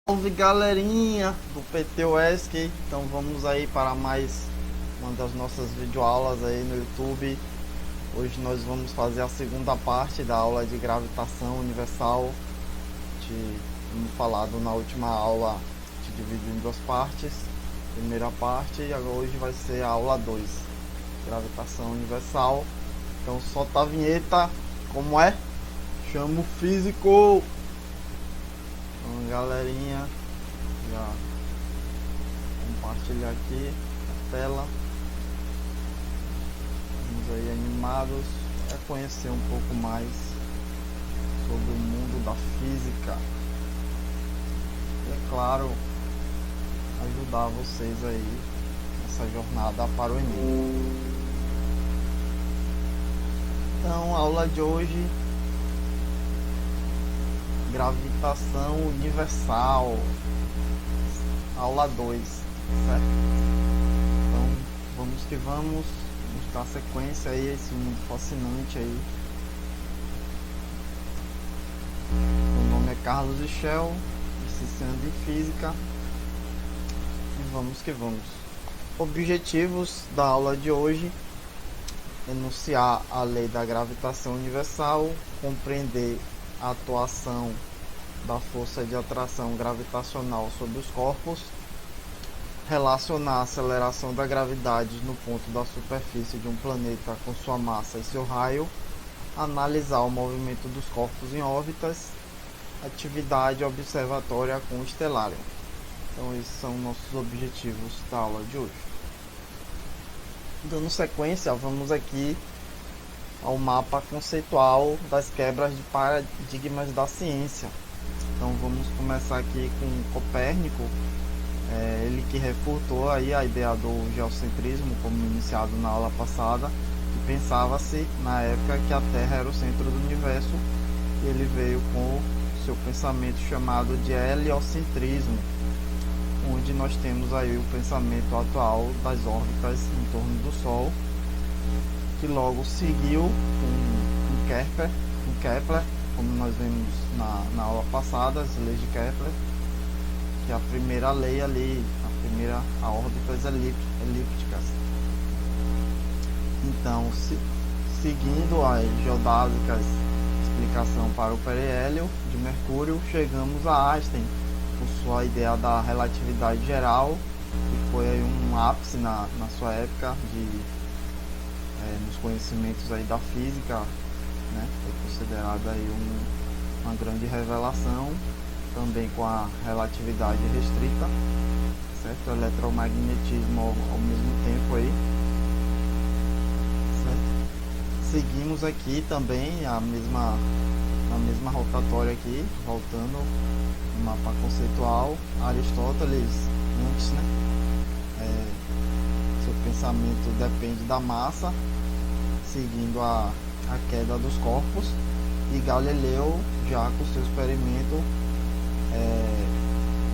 Salve galerinha do PT UESC, então vamos aí para mais uma das nossas videoaulas aí no YouTube. Hoje nós vamos fazer a segunda parte da aula de gravitação universal. Como falado na última aula, te dividiu em duas partes. Primeira parte e hoje vai ser a aula 2, gravitação universal. Então solta a vinheta, como é? Chama o físico! Então, galerinha, já compartilhar aqui a tela. Vamos aí animados para conhecer um pouco mais sobre o mundo da física e, é claro, ajudar vocês aí nessa jornada para o Enem. Então, a aula de hoje, gravitação universal, aula 2, certo? Então vamos que vamos dar sequência aí a esse mundo fascinante aí. Meu nome é Carlos Michel, licenciando em Física, e vamos que vamos. Objetivos da aula de hoje: enunciar a lei da gravitação universal, compreender a atuação da força de atração gravitacional sobre os corpos, relacionar a aceleração da gravidade no ponto da superfície de um planeta com sua massa e seu raio, analisar o movimento dos corpos em órbitas, atividade observatória com o estelário. Então esses são nossos objetivos da aula de hoje. Dando sequência, vamos aqui ao mapa conceitual das quebras de paradigmas da ciência. Então vamos começar aqui com Copérnico, ele que refutou aí a ideia do geocentrismo, como iniciado na aula passada, que pensava-se na época que a Terra era o centro do universo, e ele veio com o seu pensamento chamado de heliocentrismo, onde nós temos aí o pensamento atual das órbitas em torno do Sol, que logo seguiu com Kepler, como nós vimos na aula passada, as leis de Kepler, que é a primeira lei ali, a órbitas elípticas. Então, seguindo as geodásicas explicação para o perihélio de Mercúrio, chegamos a Einstein, com sua ideia da relatividade geral, que foi aí um ápice na sua época nos conhecimentos aí da física, né? Foi considerada aí uma grande revelação, também com a relatividade restrita, certo? O eletromagnetismo ao mesmo tempo aí, certo? Seguimos aqui também a mesma rotatória aqui, voltando no mapa conceitual, Aristóteles antes, né? Seu pensamento depende da massa, seguindo a queda dos corpos, e Galileu já com seu experimento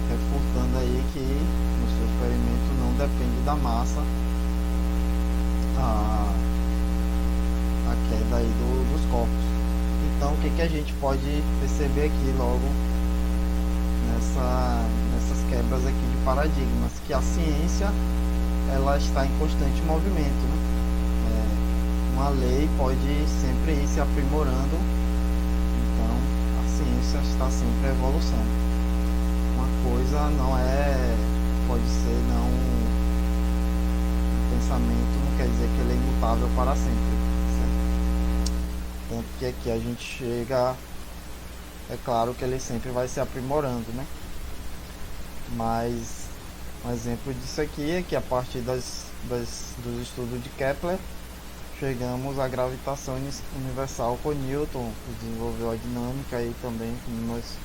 refutando aí que no seu experimento não depende da massa a queda aí dos corpos. Então o que a gente pode perceber aqui logo nessas quebras aqui de paradigmas? Que a ciência ela está em constante movimento, né? Uma lei pode sempre ir se aprimorando, então a ciência está sempre em evolução. Uma coisa não pode ser um pensamento, não quer dizer que ele é imutável para sempre, certo? Tanto que aqui a gente chega, é claro que ele sempre vai se aprimorando, né? Mas um exemplo disso aqui é que a partir dos estudos de Kepler, chegamos à gravitação universal com Newton, que desenvolveu a dinâmica aí também, como nós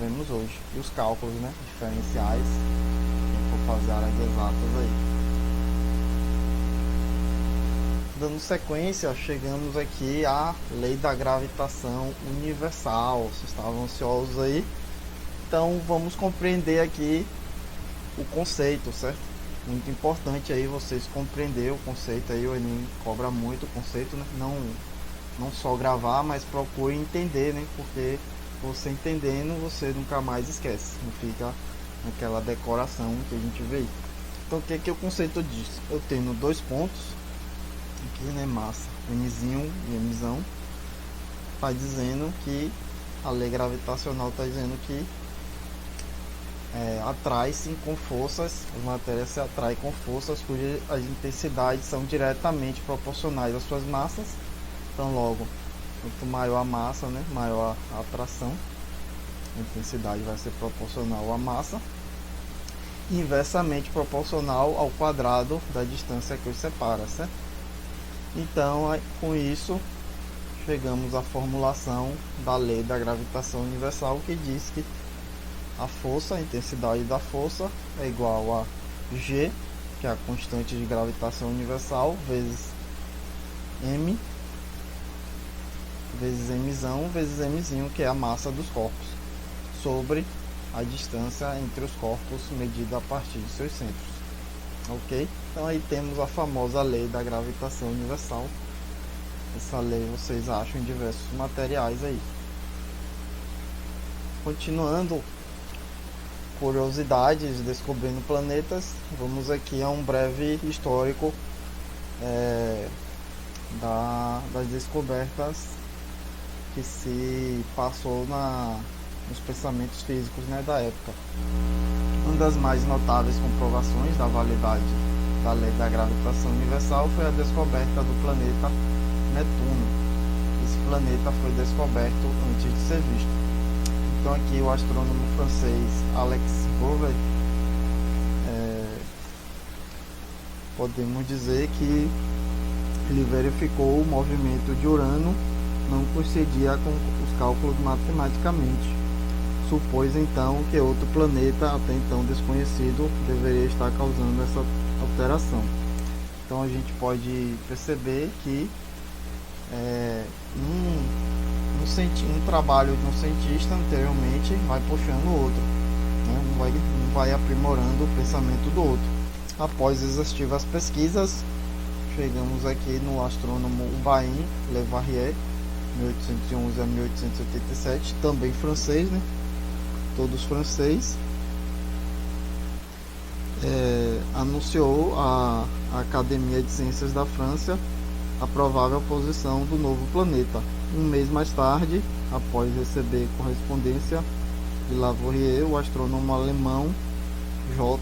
vemos hoje. E os cálculos, né, diferenciais, quem for fazer áreas exatas aí. Dando sequência, chegamos aqui à lei da gravitação universal. Vocês estavam ansiosos aí? Então vamos compreender aqui o conceito, certo? Muito importante aí vocês compreender o conceito aí, o Enem cobra muito o conceito, né? Não só gravar, mas procure entender, né? Porque você entendendo, você nunca mais esquece, não fica aquela decoração que a gente vê. Então o que é o conceito disso? Eu tenho dois pontos aqui, né, massa, Mzinho e Mzão, está dizendo que a lei gravitacional está dizendo que atrai-se com forças, as matérias se atraem com forças cujas as intensidades são diretamente proporcionais às suas massas. Então logo, quanto maior a massa, né, maior a atração, a intensidade vai ser proporcional à massa, inversamente proporcional ao quadrado da distância que os separa, certo? Então, com isso, chegamos à formulação da lei da gravitação universal, que diz que a força, a intensidade da força é igual a G, que é a constante de gravitação universal, vezes M, vezes Mzão, vezes Mzinho, que é a massa dos corpos, sobre a distância entre os corpos medida a partir de seus centros. Ok? Então aí temos a famosa lei da gravitação universal. Essa lei vocês acham em diversos materiais aí. Continuando, curiosidades, descobrindo planetas, vamos aqui a um breve histórico das descobertas que se passou nos pensamentos físicos, né, da época. Uma das mais notáveis comprovações da validade da lei da gravitação universal foi a descoberta do planeta Netuno. Esse planeta foi descoberto antes de ser visto. Então aqui o astrônomo francês Alex Bouvet, podemos dizer que ele verificou o movimento de Urano não coincidia com os cálculos matematicamente. Supôs então que outro planeta até então desconhecido deveria estar causando essa alteração. Então a gente pode perceber que um trabalho de um cientista anteriormente vai puxando o outro, né? Um vai aprimorando o pensamento do outro. Após exaustivas pesquisas, chegamos aqui no astrônomo Bain Leverrier, 1811 a 1887, também francês, né? Todos francês. Anunciou a Academia de Ciências da França a provável posição do novo planeta. Um mês mais tarde, após receber correspondência de Leverrier, o astrônomo alemão J.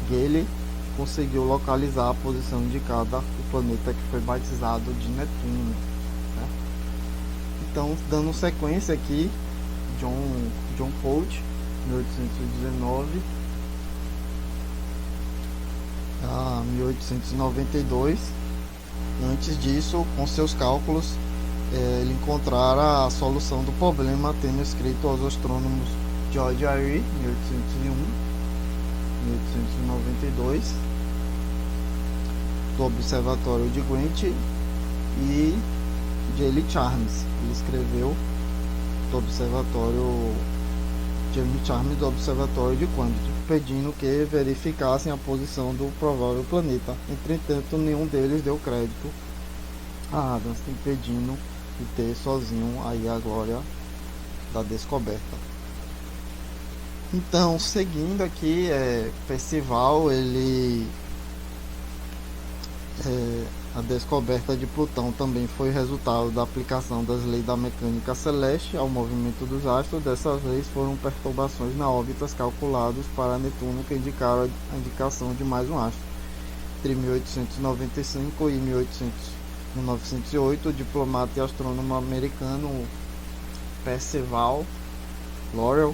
Galle conseguiu localizar a posição indicada do planeta, que foi batizado de Netuno, né? Então, dando sequência aqui, John Colt, 1819 a 1892. Antes disso, com seus cálculos, ele encontrara a solução do problema, tendo escrito aos astrônomos George Airy, 1801 1892, do Observatório de Greenwich, e J. Charles. Ele escreveu do Observatório do Observatório de Greenwich, pedindo que verificassem a posição do provável planeta. Entretanto, nenhum deles deu crédito a Adams, impedindo de ter sozinho aí a glória da descoberta. Então, seguindo aqui, Percival, a descoberta de Plutão também foi resultado da aplicação das leis da mecânica celeste ao movimento dos astros. Dessa vez foram perturbações na órbita calculadas para Netuno que indicaram a indicação de mais um astro. Entre 1895 e 1908, o diplomata e astrônomo americano Percival Lowell,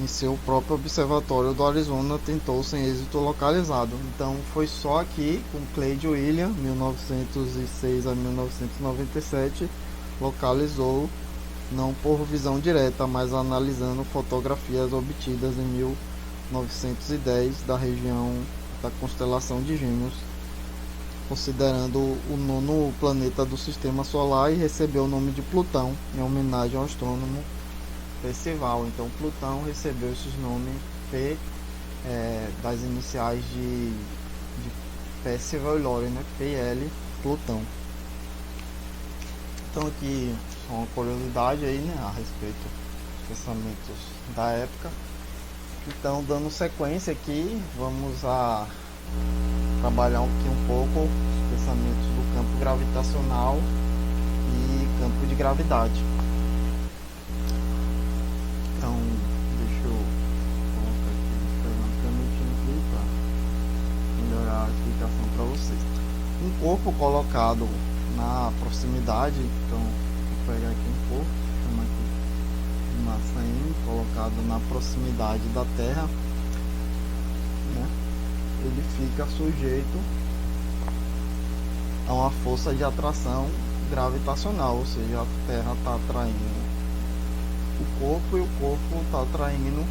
em seu próprio observatório do Arizona, tentou sem êxito localizado. Então foi só aqui com Clyde William, 1906 a 1997, localizou, não por visão direta, mas analisando fotografias obtidas em 1910 da região da constelação de Gêmeos, considerando o nono planeta do sistema solar, e recebeu o nome de Plutão em homenagem ao astrônomo Percival. Então Plutão recebeu esses nomes P, das iniciais de Percival e Lowell, né? PL, Plutão. Então aqui só uma curiosidade aí, né, a respeito dos pensamentos da época. Então, dando sequência aqui, vamos a trabalhar aqui um pouco os pensamentos do campo gravitacional e campo de gravidade. Então, deixa eu colocar aqui, esperar um minutinho aqui para melhorar a explicação para vocês. Um corpo colocado na proximidade, então vou pegar aqui um corpo, chama aqui de massa M, colocado na proximidade da Terra, né? Ele fica sujeito a uma força de atração gravitacional, ou seja, a Terra está atraindo o corpo e o corpo está atraindo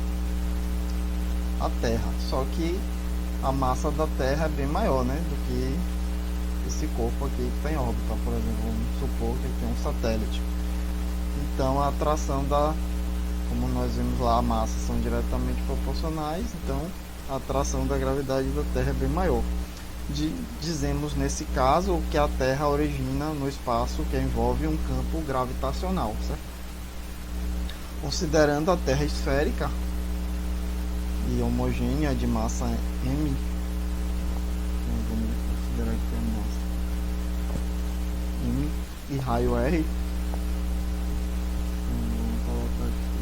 a Terra. Só que a massa da Terra é bem maior, né, do que esse corpo aqui que está em órbita. Por exemplo, vamos supor que tem um satélite. Então a atração como nós vimos lá, a massa são diretamente proporcionais, então a atração da gravidade da Terra é bem maior. Dizemos nesse caso que a Terra origina no espaço que envolve um campo gravitacional, certo? Considerando a Terra esférica e homogênea de massa M, então vamos considerar que a massa M e raio R, então vamos colocar aqui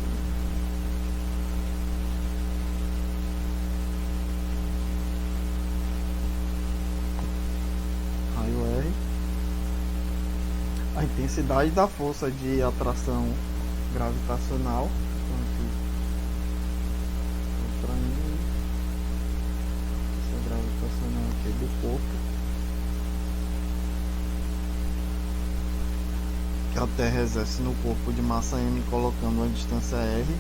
raio R. A intensidade da força de atração gravitacional, então aqui atraindo essa gravitacional aqui do corpo que a Terra exerce no corpo de massa M, colocando uma distância R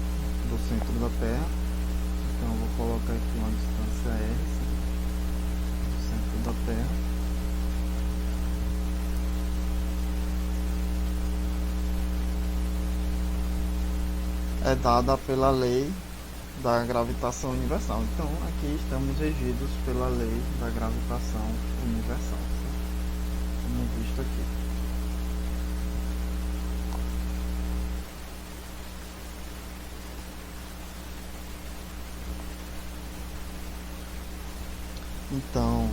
do centro da Terra. Então eu vou colocar aqui uma distância R do centro da Terra. É dada pela lei da gravitação universal. Então aqui estamos regidos pela lei da gravitação universal, certo? Como visto aqui. Então,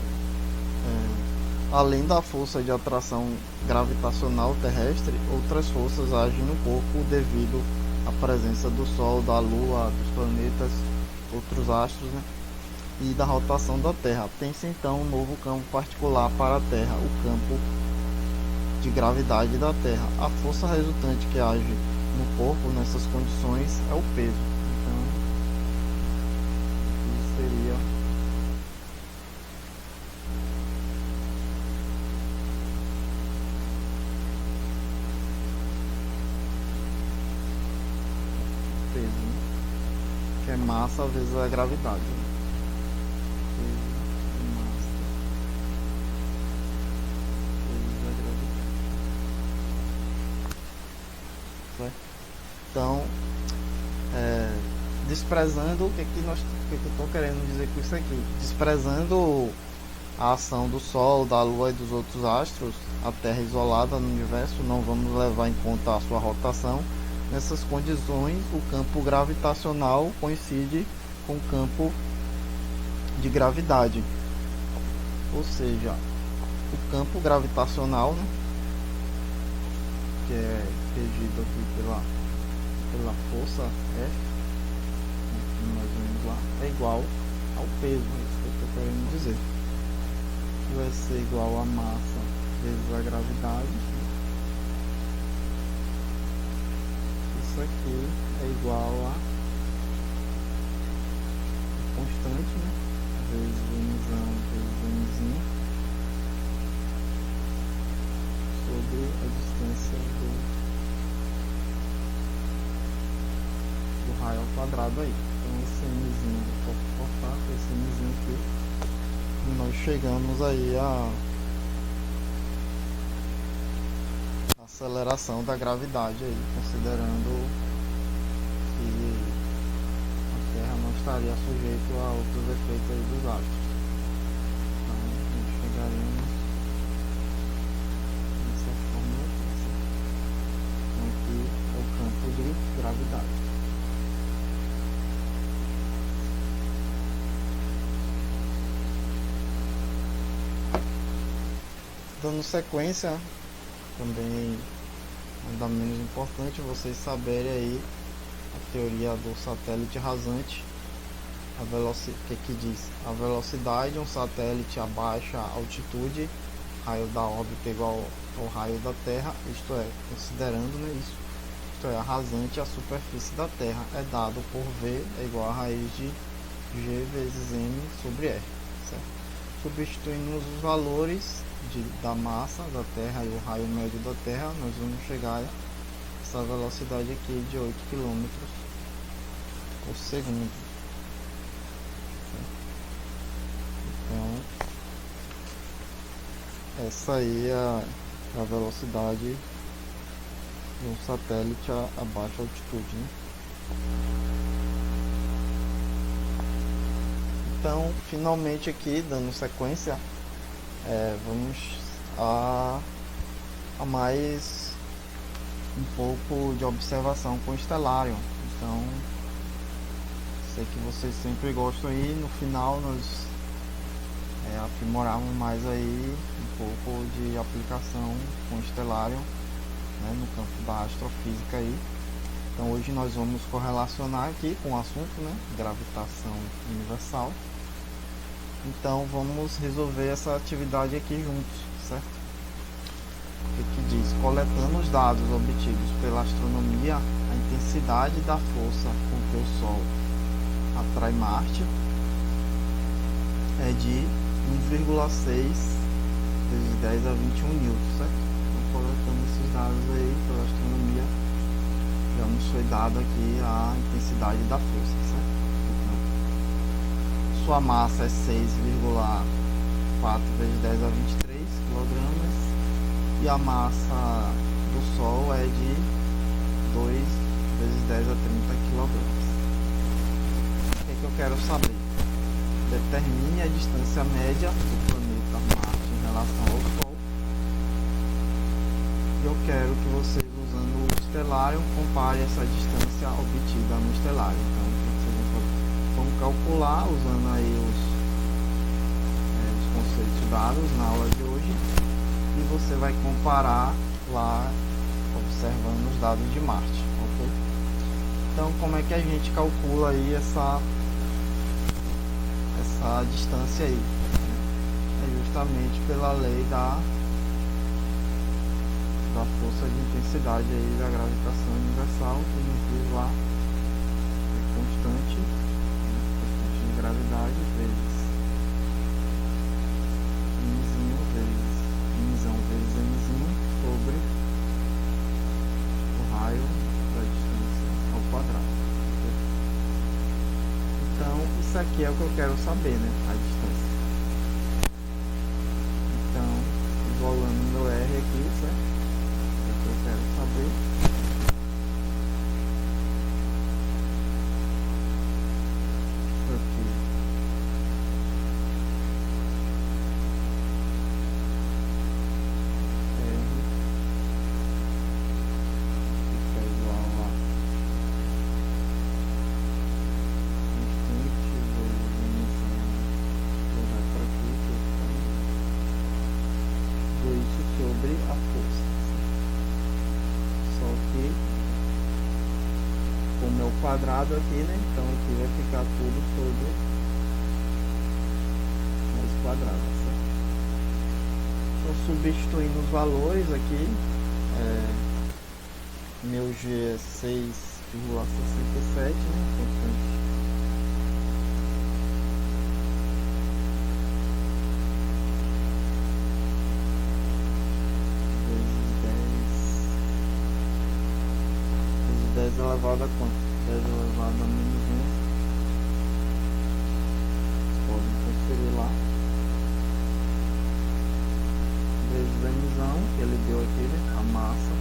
além da força de atração gravitacional terrestre, outras forças agem no corpo devido à presença do Sol, da Lua, dos planetas, outros astros, né? E da rotação da Terra. Tem-se então um novo campo particular para a Terra, o campo de gravidade da Terra. A força resultante que age no corpo nessas condições é o peso. Então, isso seria peso, né? Que é massa vezes a gravidade, né? Peso e massa vezes a gravidade, certo? Então, desprezando o que eu estou querendo dizer com isso aqui, desprezando a ação do Sol, da Lua e dos outros astros, a Terra isolada no universo, não vamos levar em conta a sua rotação. Nessas condições, o campo gravitacional coincide com o campo de gravidade, ou seja, o campo gravitacional, né, que é regido aqui pela força F, que nós vemos lá, é igual ao peso, é isso que eu estou querendo dizer, que vai ser igual a massa vezes a gravidade. Isso aqui é igual a constante, né? Vezes Vzão vezes Vzinho sobre a distância do raio ao quadrado aí. Então esse Mzinho eu posso cortar, esse Mzinho aqui, e nós chegamos aí a aceleração da gravidade aí, considerando que a Terra não estaria sujeita a outros efeitos aí dos astros. Então nós chegaremos nessa fórmula aqui, certo? gravidade. Dando sequência, também ainda menos importante vocês saberem aí a teoria do satélite rasante. O que diz? A velocidade de um satélite a baixa altitude, raio da órbita igual ao raio da Terra, isto é, considerando, né, isso, isto é, a rasante à superfície da Terra, é dado por V é igual a raiz de G vezes M sobre R, certo? Substituindo os valores da massa da Terra e o raio médio da Terra, nós vamos chegar a essa velocidade aqui de 8 km por segundo. Então, essa aí é a velocidade de um satélite a baixa altitude, né? Então, finalmente aqui, dando sequência, vamos a mais um pouco de observação com o Stellarium. Então, sei que vocês sempre gostam aí, no final nós aprimorarmos mais aí um pouco de aplicação com o Stellarium, né, no campo da astrofísica aí. Então hoje nós vamos correlacionar aqui com o assunto, né, gravitação universal. Então vamos resolver essa atividade aqui juntos, certo? O que diz? Coletando os dados obtidos pela astronomia, a intensidade da força com que o Sol atrai Marte é de 1,6 vezes 10 a 21 newtons, certo? Então, coletando esses dados aí pela astronomia, já nos foi dado aqui a intensidade da força, certo? Então, sua massa é 6,4 vezes 10 a 23 kg e a massa do Sol é de 2 vezes 10 a 30 kg. O que é que eu quero saber? Determine a distância média do planeta Marte em relação ao Sol. E eu quero que vocês, usando o Stellarium, comparem essa distância obtida no Stellarium. Então, vocês vão calcular usando aí os conceitos dados na aula de hoje. E você vai comparar lá, observando os dados de Marte, ok? Então, como é que a gente calcula aí essa distância aí? É justamente pela lei da força de intensidade aí da gravitação universal, que nos diz lá constante de gravidade vezes mzinho vezes mzinho sobre o raio da distância ao quadrado. Então, isso aqui é o que eu quero saber, né? A distância. Então, isolando meu R aqui, certo? É o que eu quero saber. Aqui. Sobre a força, só que como é o quadrado aqui, né, então aqui vai ficar tudo sobre mais quadrado, certo? Então, substituindo os valores aqui, meu G é 6,67, né, constante. Elevado a quanto? 10 elevado a menos 1. Podem conferir lá. Vezes a emissão, que ele deu aqui, né? A massa,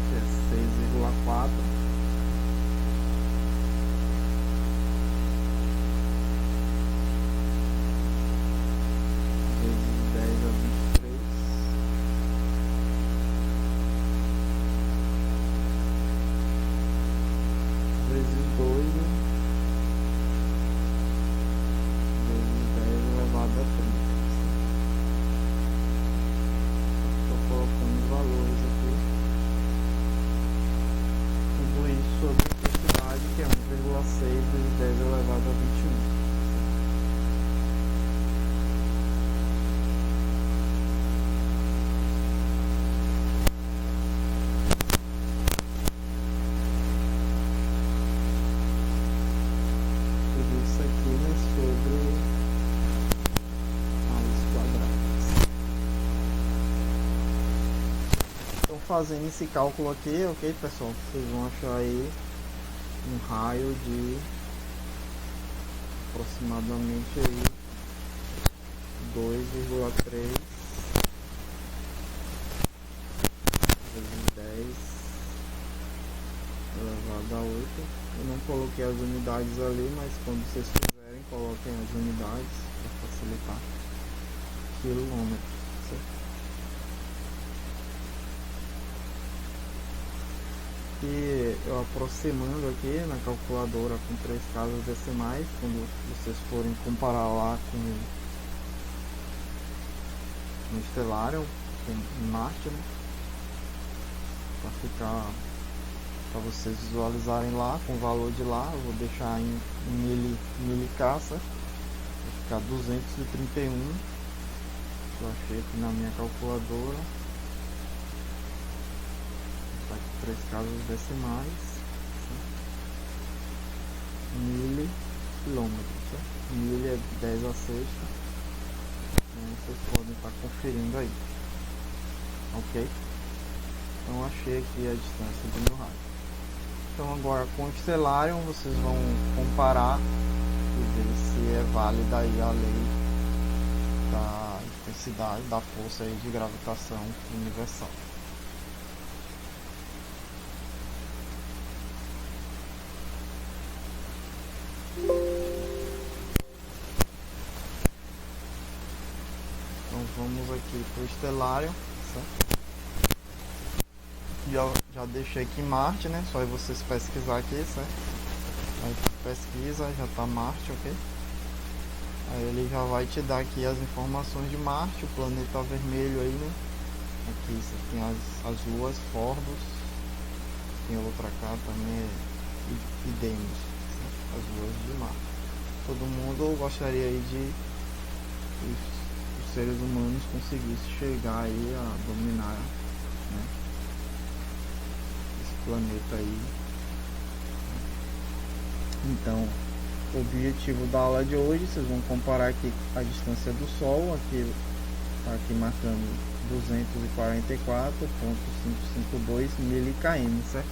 que é 6,4. Vezes 10 a 23. fazendo esse cálculo aqui, ok, pessoal, vocês vão achar aí um raio de aproximadamente aí 2,3 vezes 10 elevado a 8. Eu não coloquei as unidades ali, mas quando vocês fizerem, coloquem as unidades para facilitar. Quilômetro, certo? E eu aproximando aqui na calculadora com 3 casas decimais, quando vocês forem comparar lá com no Stellarium, com Marte, né? Para ficar, para vocês visualizarem lá com o valor de lá, eu vou deixar em milicaça, vai ficar 231, eu achei aqui na minha calculadora. Tá aqui 3 casas decimais, quilômetros, certo? Milha é 10 a sexta, então vocês podem estar conferindo aí, ok? Então achei aqui a distância do meu raio. Então agora com o Stellarium vocês vão comparar e ver se é válida aí a lei da intensidade, da força aí de gravitação universal. Então vamos aqui para o Stellarium, certo? Já deixei aqui Marte, né? Só aí vocês pesquisar aqui, certo? Aí pesquisa, já tá Marte, ok? Aí ele já vai te dar aqui as informações de Marte, o planeta vermelho aí, né? Aqui você tem as luas, Phobos, tem outra cá também, e Deimos, as luas de Marte. Todo mundo gostaria aí de os seres humanos conseguissem chegar aí a dominar, né, esse planeta aí. Então, o objetivo da aula de hoje, vocês vão comparar aqui a distância do Sol, aqui tá aqui marcando 244,552 mkm, certo?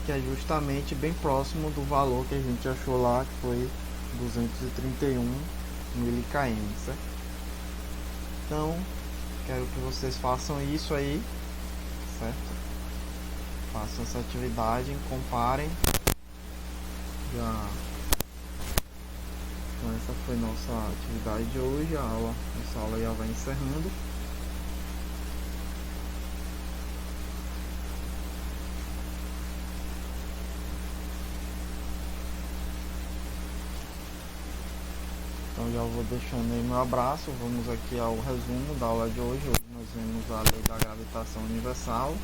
Que é justamente bem próximo do valor que a gente achou lá, que foi 231 mkm, certo? Então, quero que vocês façam isso aí, certo? Façam essa atividade, comparem. Já. Então essa foi nossa atividade de hoje, nossa aula já vai encerrando. Então já vou deixando aí meu abraço. Vamos aqui ao resumo da aula de hoje. Hoje nós vemos a lei da gravitação universal,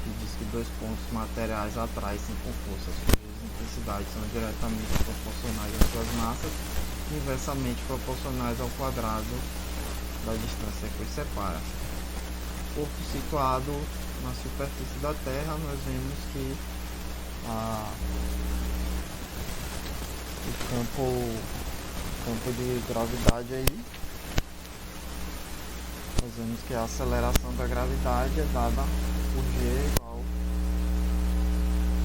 que diz que 2 pontos materiais atraem-se com forças cujas intensidades são diretamente proporcionais às suas massas, inversamente proporcionais ao quadrado da distância que os separa. Corpo situado na superfície da Terra, nós vemos que o campo de gravidade aí, nós vemos que a aceleração da gravidade é dada por G igual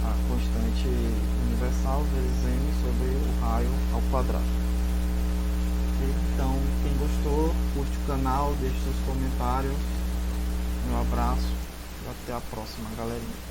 a constante universal vezes m sobre o raio ao quadrado. Então, quem gostou, curte o canal, deixe seus comentários. Meu abraço e até a próxima, galerinha.